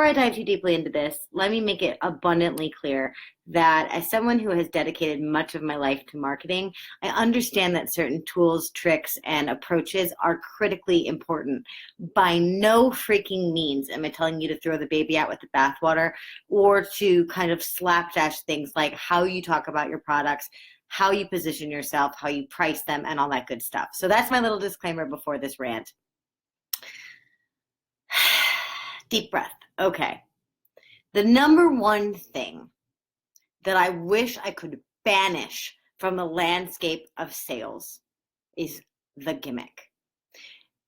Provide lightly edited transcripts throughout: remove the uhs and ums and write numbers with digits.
I dive too deeply into this, let me make it abundantly clear that as someone who has dedicated much of my life to marketing, I understand that certain tools, tricks, and approaches are critically important. By no freaking means am I telling you to throw the baby out with the bathwater or to kind of slapdash things like how you talk about your products, how you position yourself, how you price them, and all that good stuff. So that's my little disclaimer before this rant. Deep breath. Okay. The number one thing that I wish I could banish from the landscape of sales is the gimmick.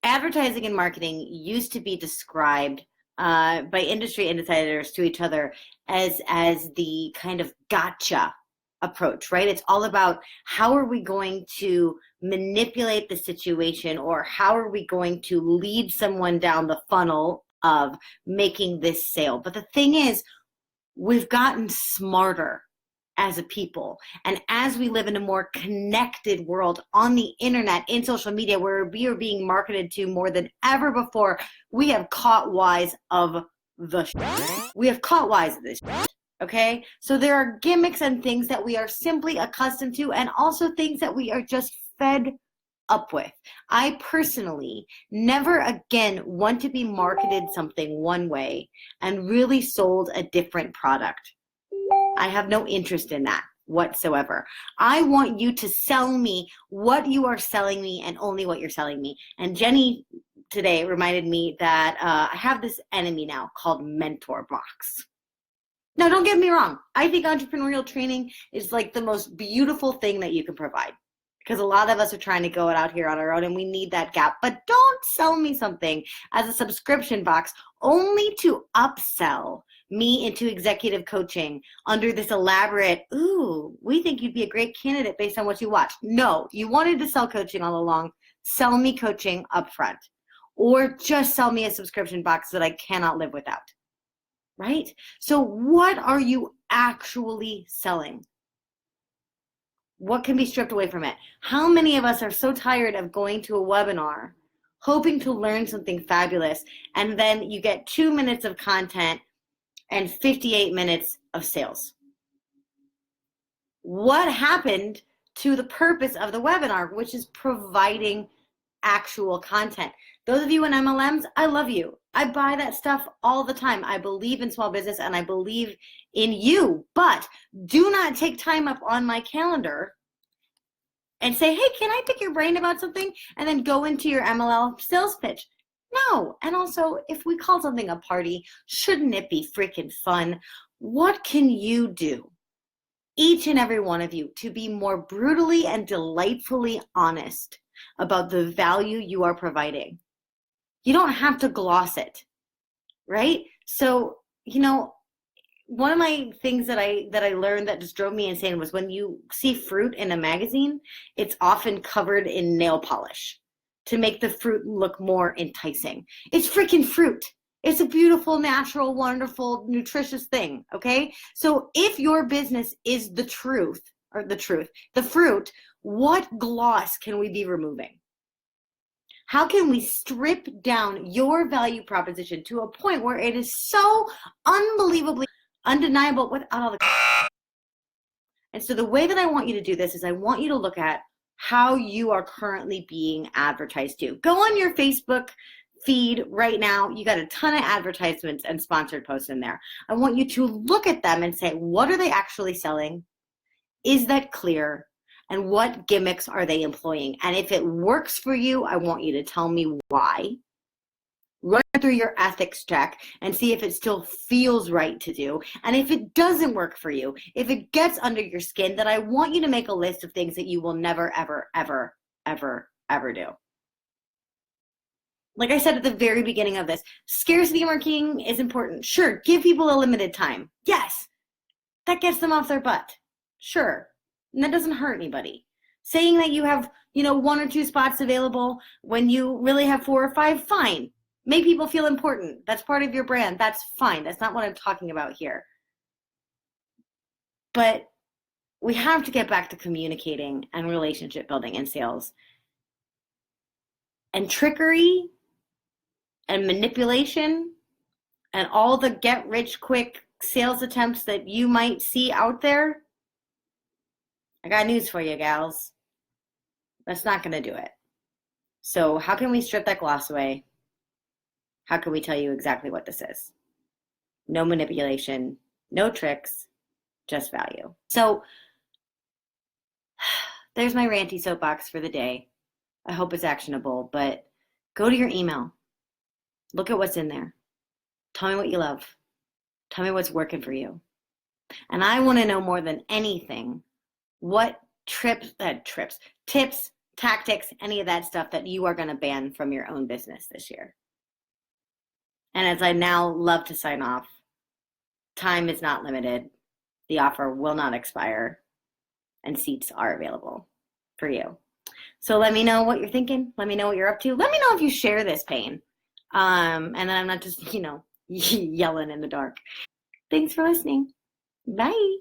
Advertising and marketing used to be described by industry insiders to each other as the kind of gotcha approach, right? It's all about how are we going to manipulate the situation, or how are we going to lead someone down the funnel of making this sale. But the thing is, we've gotten smarter as a people. And as we live in a more connected world on the internet, in social media, where we are being marketed to more than ever before, we have caught wise of the shit. We have caught wise of this shit. Okay? So there are gimmicks and things that we are simply accustomed to, and also things that we are just fed up with. I personally never again want to be marketed something one way and really sold a different product. I have no interest in that whatsoever. I want you to sell me what you are selling me and only what you're selling me. And Jenny today reminded me that I have this enemy now called mentor blocks. Now, don't get me wrong. I think entrepreneurial training is like the most beautiful thing that you can provide, because a lot of us are trying to go out here on our own and we need that gap. But don't sell me something as a subscription box only to upsell me into executive coaching under this elaborate, ooh, we think you'd be a great candidate based on what you watch. No, you wanted to sell coaching all along. Sell me coaching up front, or just sell me a subscription box that I cannot live without, right? So what are you actually selling? What can be stripped away from it? How many of us are so tired of going to a webinar, hoping to learn something fabulous, and then you get 2 minutes of content and 58 minutes of sales? What happened to the purpose of the webinar, which is providing actual content? Those of you in MLMs, I love you. I buy that stuff all the time. I believe in small business and I believe in you, but do not take time up on my calendar and say, hey, can I pick your brain about something? And then go into your MLM sales pitch. No. And also, if we call something a party, shouldn't it be freaking fun? What can you do, each and every one of you, to be more brutally and delightfully honest about the value you are providing? You don't have to gloss it, right? So, one of my things that I learned that just drove me insane was when you see fruit in a magazine, it's often covered in nail polish to make the fruit look more enticing. It's freaking fruit. It's a beautiful, natural, wonderful, nutritious thing, okay? So if your business is the fruit, what gloss can we be removing? How can we strip down your value proposition to a point where it is so unbelievably undeniable without all the... And so the way that I want you to do this is I want you to look at how you are currently being advertised to. Go on your Facebook feed right now. You got a ton of advertisements and sponsored posts in there. I want you to look at them and say, what are they actually selling? Is that clear? And what gimmicks are they employing? And if it works for you, I want you to tell me why. Run through your ethics check and see if it still feels right to do. And if it doesn't work for you, if it gets under your skin, then I want you to make a list of things that you will never, ever, ever, ever, ever do. Like I said at the very beginning of this, scarcity marketing is important. Sure, give people a limited time. Yes, that gets them off their butt. Sure, and that doesn't hurt anybody. Saying that you have, 1 or 2 spots available when you really have 4 or 5, fine. Make people feel important. That's part of your brand. That's fine. That's not what I'm talking about here. But we have to get back to communicating and relationship building and sales. And trickery and manipulation and all the get rich quick sales attempts that you might see out there, I got news for you, gals. That's not going to do it. So how can we strip that gloss away? How can we tell you exactly what this is? No manipulation, no tricks, just value. So there's my ranty soapbox for the day. I hope it's actionable, but go to your email. Look at what's in there. Tell me what you love. Tell me what's working for you. And I want to know more than anything what tips, tactics, any of that stuff that you are going to ban from your own business this year. And as I now love to sign off, time is not limited. The offer will not expire, and seats are available for you. So let me know what you're thinking. Let me know what you're up to. Let me know if you share this pain. And then I'm not just, yelling in the dark. Thanks for listening. Bye.